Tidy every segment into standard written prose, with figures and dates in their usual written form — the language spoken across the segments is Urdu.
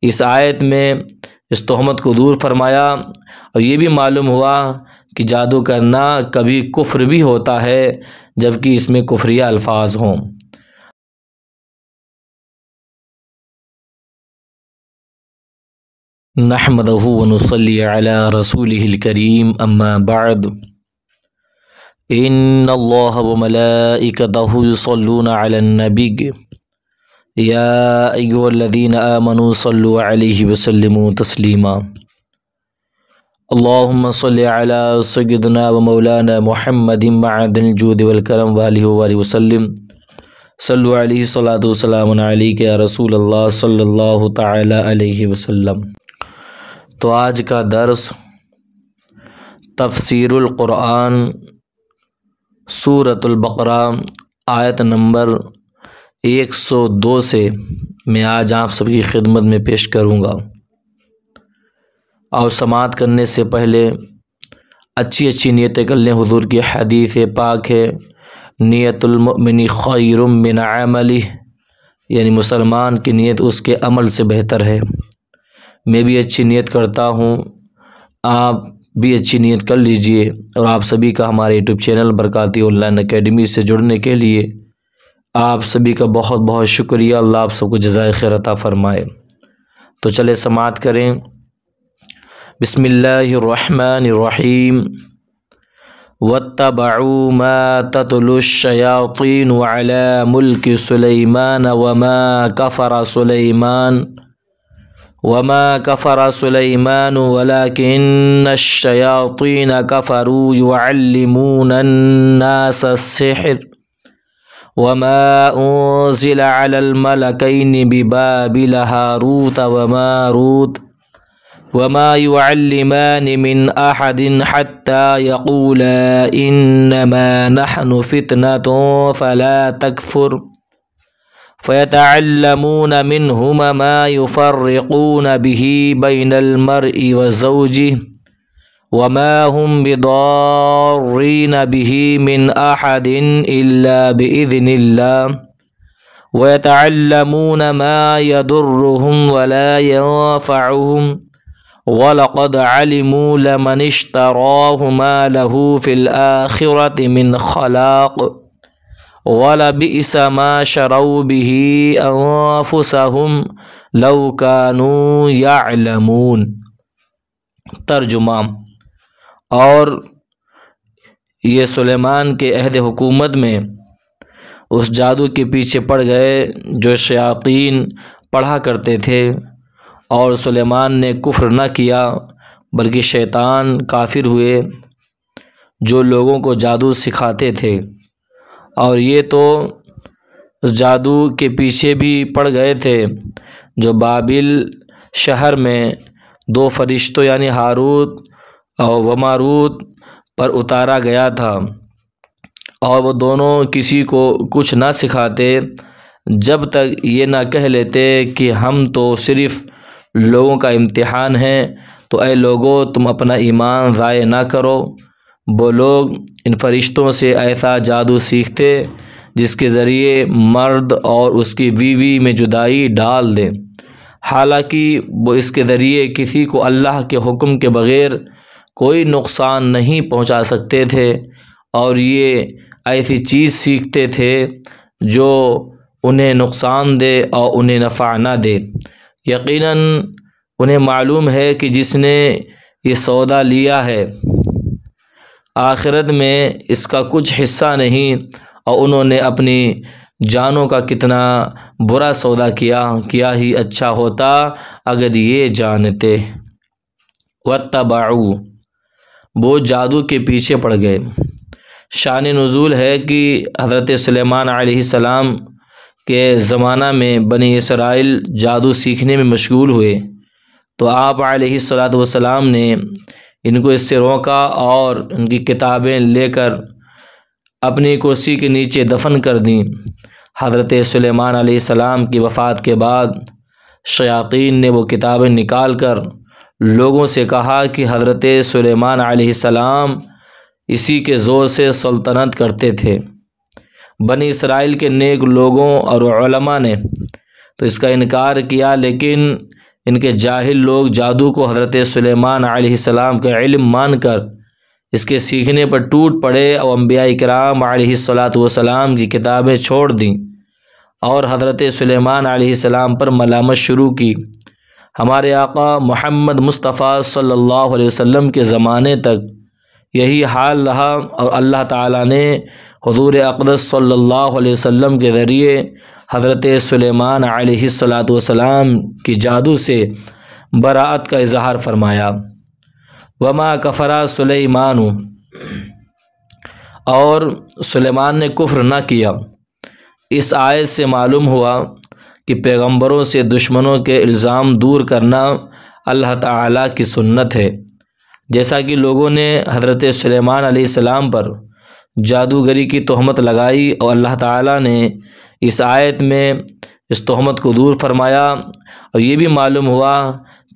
اس آیت میں اس تہمت کو دور فرمایا، اور یہ بھی معلوم ہوا کہ جادو کرنا کبھی کفر بھی ہوتا ہے جبکہ اس میں کفریہ الفاظ ہوں۔ نحمدہ ونصلی علی رسولہ الکریم، اما بعد، ان اللہ وملائکتہ یصلون علی النبی یا ایھا الذین آمنوا صلوا علیہ وسلموا تسلیما۔ اللہم صل علی سیدنا و مولانا محمد معدن الجود والکرم وآلہ وآلہ وسلم، صلوا علیہ الصلاۃ والسلام علیک یا رسول اللہ صلی اللہ تعالی علیہ وسلم۔ تو آج کا درس تفسیر القرآن سورۃ البقرہ آیت نمبر 102 سے میں آج آپ سب کی خدمت میں پیش کروں گا۔ اور سماعت کرنے سے پہلے اچھی نیتیں کر لیں۔ حضور کی حدیث پاک ہے، نیت المؤمن خیر من عملہ، یعنی مسلمان کی نیت اس کے عمل سے بہتر ہے۔ میں بھی اچھی نیت کرتا ہوں، آپ بھی اچھی نیت کر لیجئے، اور آپ سبھی کا ہمارے YouTube channel Barkati online academy سے جڑنے کے لیے آپ سبھی کا بہت بہت شکریہ۔ اللہ آپ سب کو جزائے خیر عطا فرمائے۔ تو چلے سماعت کریں۔ بسم اللہ الرحمن الرحیم۔ واتبعوا ما تتلو الشیاطین علی ملک سلیمان وما كفر سليمان ولكن الشياطين كفروا يعلمون الناس السحر وما أنزل على الملكين ببابل هاروت وماروت وما يعلمان من أحد حتى يقولا إنما نحن فتنة فلا تكفر فيتعلمون منهما ما يفرقون به بين المرء وزوجه وما هم بضارين به من أحد إلا بإذن الله ويتعلمون ما يضرهم ولا ينفعهم ولقد علموا لمن اشتراه ما له في الآخرة من خلاق وَلَبِئْسَ مَا شَرَوْا بِهِ أَنفُسَهُمْ لَوْ كَانُوا يَعْلَمُونَ۔ ترجمہ۔ اور یہ سلیمان کے عہد حکومت میں اس جادو کے پیچھے پڑ گئے جو شیاطین پڑھا کرتے تھے، اور سلیمان نے کفر نہ کیا بلکہ شیطان کافر ہوئے جو لوگوں کو جادو سکھاتے تھے، اور یہ تو جادو کے پیچھے بھی پڑ گئے تھے جو بابل شہر میں دو فرشتوں یعنی ہاروت اور ماروت پر اتارا گیا تھا، اور وہ دونوں کسی کو کچھ نہ سکھاتے جب تک یہ نہ کہہ لیتے کہ ہم تو صرف لوگوں کا امتحان ہیں، تو اے لوگو تم اپنا ایمان ضائع نہ کرو۔ وہ لوگ ان فرشتوں سے ایسا جادو سیکھتے جس کے ذریعے مرد اور اس کی بیوی میں جدائی ڈال دیں، حالانکہ وہ اس کے ذریعے کسی کو اللہ کے حکم کے بغیر کوئی نقصان نہیں پہنچا سکتے تھے، اور یہ ایسی چیز سیکھتے تھے جو انہیں نقصان دے اور انہیں نفع نہ دے۔ یقیناً انہیں معلوم ہے کہ جس نے یہ سودا لیا ہے آخرت میں اس کا کچھ حصہ نہیں، اور انہوں نے اپنی جانوں کا کتنا برا سودا کیا ہی اچھا ہوتا اگر یہ جانتے۔ واتبعوا، وہ جادو کے پیچھے پڑ گئے۔ شان نزول ہے کہ حضرت سلیمان علیہ السلام کے زمانہ میں بنی اسرائیل جادو سیکھنے میں مشغول ہوئے، تو آپ علیہ الصلاۃ والسلام نے ان کو اس سے روکا اور ان کی کتابیں لے کر اپنی کرسی کے نیچے دفن کر دیں۔ حضرت سلیمان علیہ السلام کی وفات کے بعد شیاطین نے وہ کتابیں نکال کر لوگوں سے کہا کہ حضرت سلیمان علیہ السلام اسی کے زور سے سلطنت کرتے تھے۔ بنی اسرائیل کے نیک لوگوں اور علماء نے تو اس کا انکار کیا، لیکن ان کے جاہل لوگ جادو کو حضرت سلیمان علیہ السلام کا علم مان کر اس کے سیکھنے پر ٹوٹ پڑے اور انبیاء کرام علیہ السلام کی کتابیں چھوڑ دیں اور حضرت سلیمان علیہ السلام پر ملامت شروع کی۔ ہمارے آقا محمد مصطفیٰ صلی اللہ علیہ وسلم کے زمانے تک یہی حال رہا، اور اللہ تعالیٰ نے حضور اقدس صلی اللہ علیہ وسلم کے ذریعے حضرت سلیمان علیہ السلام کی جادو سے براءت کا اظہار فرمایا۔ وما کفر سلیمان، اور سلیمان نے کفر نہ کیا۔ اس آیت سے معلوم ہوا کہ پیغمبروں سے دشمنوں کے الزام دور کرنا اللہ تعالیٰ کی سنت ہے، جیسا کہ لوگوں نے حضرت سلیمان علیہ السلام پر جادوگری کی تہمت لگائی، اور اللہ تعالیٰ نے اس آیت میں اس تہمت کو دور فرمایا۔ اور یہ بھی معلوم ہوا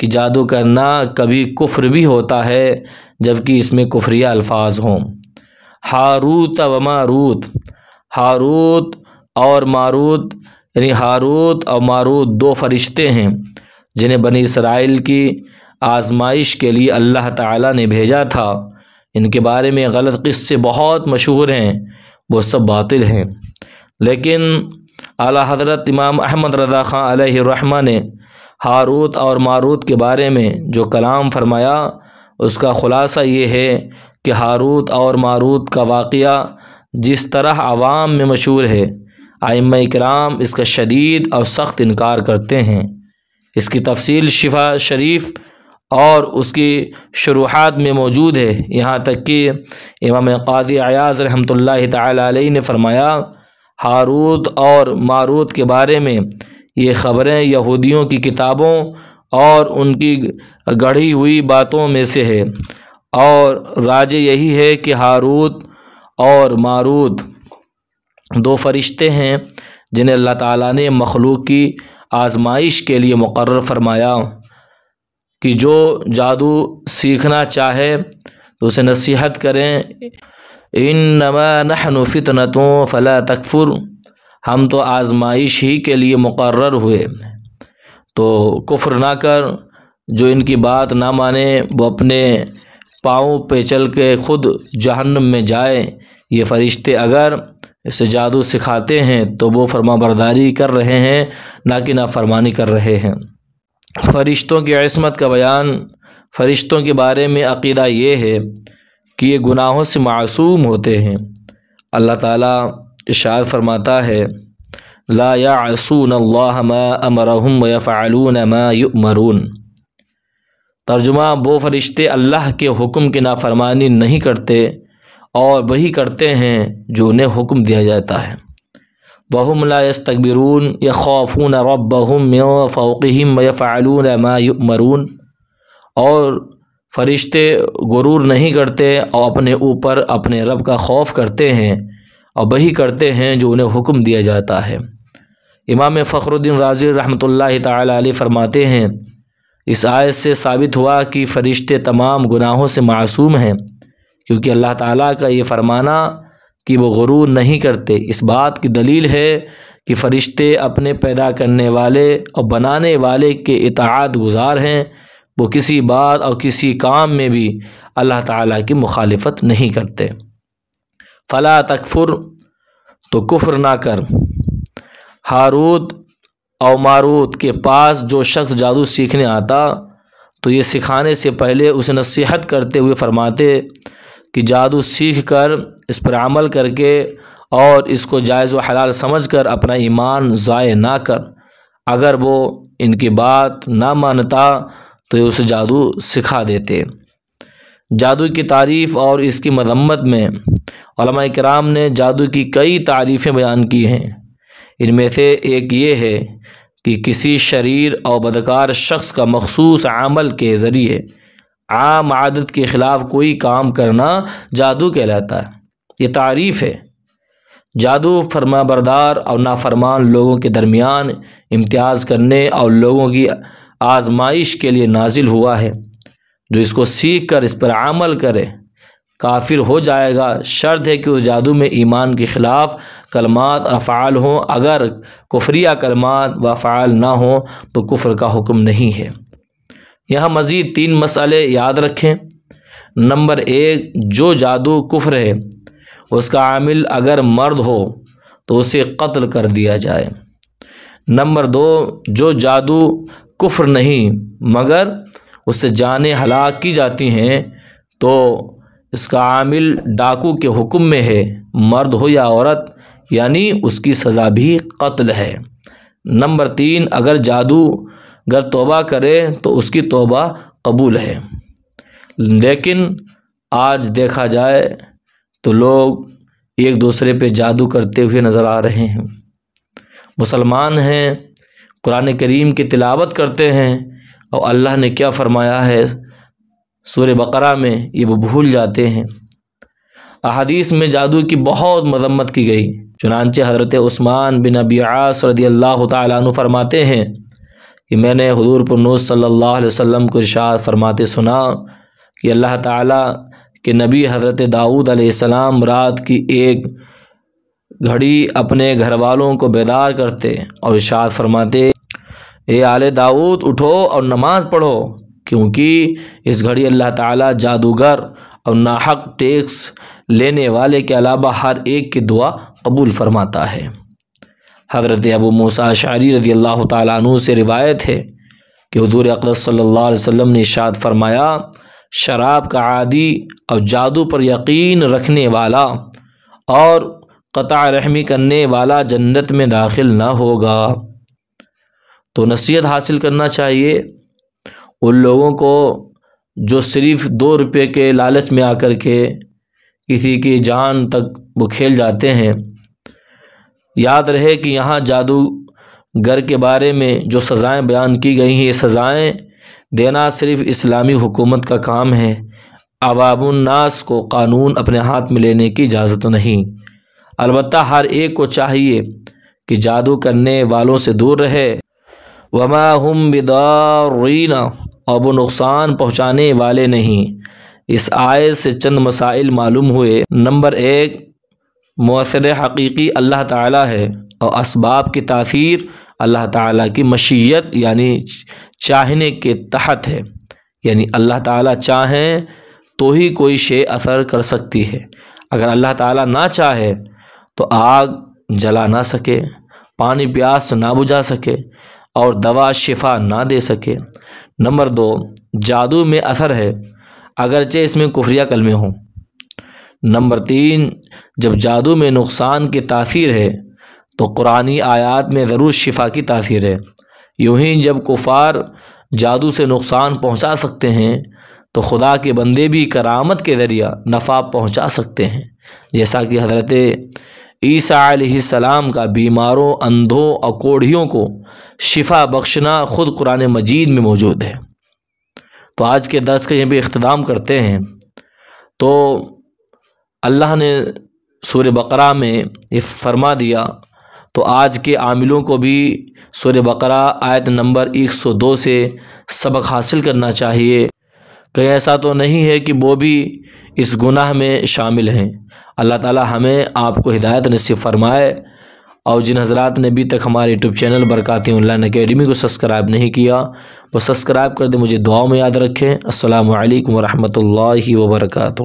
کہ جادو کرنا کبھی کفر بھی ہوتا ہے جبکہ اس میں کفریہ الفاظ ہوں۔ ہاروت و ماروت، ہاروت اور ماروت، یعنی ہاروت اور ماروت دو فرشتے ہیں جنہیں بنی اسرائیل کی آزمائش کے لیے اللہ تعالیٰ نے بھیجا تھا۔ ان کے بارے میں غلط قصے بہت مشہور ہیں، وہ سب باطل ہیں، لیکن اعلیٰ حضرت امام احمد رضا خان علیہ الرحمہ نے ہاروت اور ماروت کے بارے میں جو کلام فرمایا اس کا خلاصہ یہ ہے کہ ہاروت اور ماروت کا واقعہ جس طرح عوام میں مشہور ہے، ائمہ کرام اس کا شدید اور سخت انکار کرتے ہیں۔ اس کی تفصیل شفا شریف اور اس کی شروحات میں موجود ہے، یہاں تک کہ امام قاضی عیاض رحمۃ اللہ تعالی علیہ نے فرمایا ہاروت اور ماروت کے بارے میں یہ خبریں یہودیوں کی کتابوں اور ان کی گڑھی ہوئی باتوں میں سے ہے، اور راجح یہی ہے کہ ہاروت اور ماروت دو فرشتے ہیں جنہیں اللہ تعالیٰ نے مخلوق کی آزمائش کے لیے مقرر فرمایا کہ جو جادو سیکھنا چاہے تو اسے نصیحت کریں، انما نحن فتنۃ فلا تکفر، ہم تو آزمائش ہی کے لیے مقرر ہوئے، تو کفر نہ کر۔ جو ان کی بات نہ مانے وہ اپنے پاؤں پہ چل کے خود جہنم میں جائے۔ یہ فرشتے اگر اسے جادو سکھاتے ہیں تو وہ فرما برداری کر رہے ہیں، نہ کہ نافرمانی کر رہے ہیں۔ فرشتوں کی عصمت کا بیان۔ فرشتوں کے بارے میں عقیدہ یہ ہے کہ یہ گناہوں سے معصوم ہوتے ہیں۔ اللہ تعالیٰ ارشاد فرماتا ہے لا یعصون اللہ ما امرہم ویفعلون ما یؤمرون۔ ترجمہ، وہ فرشتے اللہ کے حکم کی نافرمانی نہیں کرتے اور وہی کرتے ہیں جو انہیں حکم دیا جاتا ہے۔ وَهُمْ لَا يَسْتَكْبِرُونَ يَخَافُونَ رَبَّهُمْ مِنْ فَوْقِهِمْ وَيَفْعَلُونَ مَا يُؤْمَرُونَ، اور فرشتے غرور نہیں کرتے اور اپنے اوپر اپنے رب کا خوف کرتے ہیں اور وہی کرتے ہیں جو انہیں حکم دیا جاتا ہے۔ امام فخر الدین رازی رحمۃ اللہ تعالی علیہ فرماتے ہیں اس آیت سے ثابت ہوا کہ فرشتے تمام گناہوں سے معصوم ہیں، کیونکہ اللہ تعالیٰ کا یہ فرمانا کہ وہ غرور نہیں کرتے اس بات کی دلیل ہے کہ فرشتے اپنے پیدا کرنے والے اور بنانے والے کے اطاعت گزار ہیں، وہ کسی بات اور کسی کام میں بھی اللہ تعالیٰ کی مخالفت نہیں کرتے۔ فلا تکفر، تو کفر نہ کر۔ ہاروت اور ماروت کے پاس جو شخص جادو سیکھنے آتا تو یہ سکھانے سے پہلے اسے نصیحت کرتے ہوئے فرماتے کہ جادو سیکھ کر اس پر عمل کر کے اور اس کو جائز و حلال سمجھ کر اپنا ایمان ضائع نہ کر۔ اگر وہ ان کی بات نہ مانتا تو یہ اسے جادو سکھا دیتے۔ جادو کی تعریف اور اس کی مذمت میں علماء کرام نے جادو کی کئی تعریفیں بیان کی ہیں۔ ان میں سے ایک یہ ہے کہ کسی شریر اور بدکار شخص کا مخصوص عمل کے ذریعے عام عادت کے خلاف کوئی کام کرنا جادو کہلاتا ہے۔ یہ تعریف ہے۔ جادو فرما بردار اور نافرمان لوگوں کے درمیان امتیاز کرنے اور لوگوں کی آزمائش کے لیے نازل ہوا ہے۔ جو اس کو سیکھ کر اس پر عمل کرے کافر ہو جائے گا، شرط ہے کہ اس جادو میں ایمان کے خلاف کلمات اور افعال ہوں۔ اگر کفریہ کلمات و افعال نہ ہوں تو کفر کا حکم نہیں ہے۔ یہاں مزید 3 مسئلے یاد رکھیں۔ نمبر 1، جو جادو کفر ہے اس کا عامل اگر مرد ہو تو اسے قتل کر دیا جائے۔ نمبر 2، جو جادو کفر نہیں مگر اس سے جانیں ہلاک کی جاتی ہیں تو اس کا عامل ڈاکو کے حکم میں ہے، مرد ہو یا عورت، یعنی اس کی سزا بھی قتل ہے۔ نمبر 3، اگر جادوگر توبہ کرے تو اس کی توبہ قبول ہے۔ لیکن آج دیکھا جائے تو لوگ ایک دوسرے پہ جادو کرتے ہوئے نظر آ رہے ہیں۔ مسلمان ہیں، قرآن کریم کی تلاوت کرتے ہیں، اور اللہ نے کیا فرمایا ہے سورہ بقرہ میں یہ وہ بھول جاتے ہیں۔ احادیث میں جادو کی بہت مذمت کی گئی، چنانچہ حضرت عثمان بن ابی عاص رضی اللہ تعالیٰ عنہ فرماتے ہیں کہ میں نے حضور پرنوس صلی اللہ علیہ وسلم کو ارشاد فرماتے سنا کہ اللہ تعالیٰ کے نبی حضرت داؤد علیہ السلام رات کی ایک گھڑی اپنے گھر والوں کو بیدار کرتے اور ارشاد فرماتے، اے آل داؤد اٹھو اور نماز پڑھو، کیونکہ اس گھڑی اللہ تعالیٰ جادوگر اور ناحق ٹیکس لینے والے کے علاوہ ہر ایک کی دعا قبول فرماتا ہے۔ حضرت ابو موسیٰ اشعری رضی اللہ تعالیٰ عنہ سے روایت ہے کہ حضور اقدس صلی اللہ علیہ وسلم نے ارشاد فرمایا، شراب کا عادی اور جادو پر یقین رکھنے والا اور قطع رحمی کرنے والا جنت میں داخل نہ ہوگا۔ تو نصیحت حاصل کرنا چاہیے ان لوگوں کو جو صرف 2 روپے کے لالچ میں آ کر کے کسی کی جان تک وہ کھیل جاتے ہیں۔ یاد رہے کہ یہاں جادوگر کے بارے میں جو سزائیں بیان کی گئی ہیں، یہ سزائیں دینا صرف اسلامی حکومت کا کام ہے، عوام الناس کو قانون اپنے ہاتھ میں لینے کی اجازت نہیں۔ البتہ ہر ایک کو چاہیے کہ جادو کرنے والوں سے دور رہے، وما ہم بضارین، اور وہ نقصان پہنچانے والے نہیں۔ اس آیت سے چند مسائل معلوم ہوئے۔ نمبر 1، مؤثر حقیقی اللہ تعالیٰ ہے اور اسباب کی تاثیر اللہ تعالیٰ کی مشیت یعنی چاہنے کے تحت ہے، یعنی اللہ تعالیٰ چاہیں تو ہی کوئی شے اثر کر سکتی ہے۔ اگر اللہ تعالیٰ نہ چاہے تو آگ جلا نہ سکے، پانی پیاس نہ بجھا سکے اور دوا شفا نہ دے سکے۔ نمبر 2، جادو میں اثر ہے اگرچہ اس میں کفریہ کلمے ہوں۔ نمبر 3، جب جادو میں نقصان کی تاثیر ہے تو قرآنی آیات میں ضرور شفا کی تاثیر ہے۔ یوں ہی جب کفار جادو سے نقصان پہنچا سکتے ہیں تو خدا کے بندے بھی کرامت کے ذریعہ نفع پہنچا سکتے ہیں، جیسا کہ حضرت عیسیٰ علیہ السلام کا بیماروں، اندھوں اور کوڑھیوں کو شفا بخشنا خود قرآن مجید میں موجود ہے۔ تو آج کے درس کا یہیں پہ اختتام کرتے ہیں۔ تو اللہ نے سورہ بقرہ میں یہ فرما دیا، تو آج کے عاملوں کو بھی سورہ بقرہ آیت نمبر 102 سے سبق حاصل کرنا چاہیے۔ کہیں ایسا تو نہیں ہے کہ وہ بھی اس گناہ میں شامل ہیں۔ اللہ تعالی ہمیں آپ کو ہدایت نصیب فرمائے، اور جن حضرات نے ابھی تک ہمارے YouTube channel Barkati online academy کو سبسکرائب نہیں کیا وہ سبسکرائب کر دیں، مجھے دعاؤں میں یاد رکھیں۔ السلام علیکم ورحمۃ اللہ وبرکاتہ۔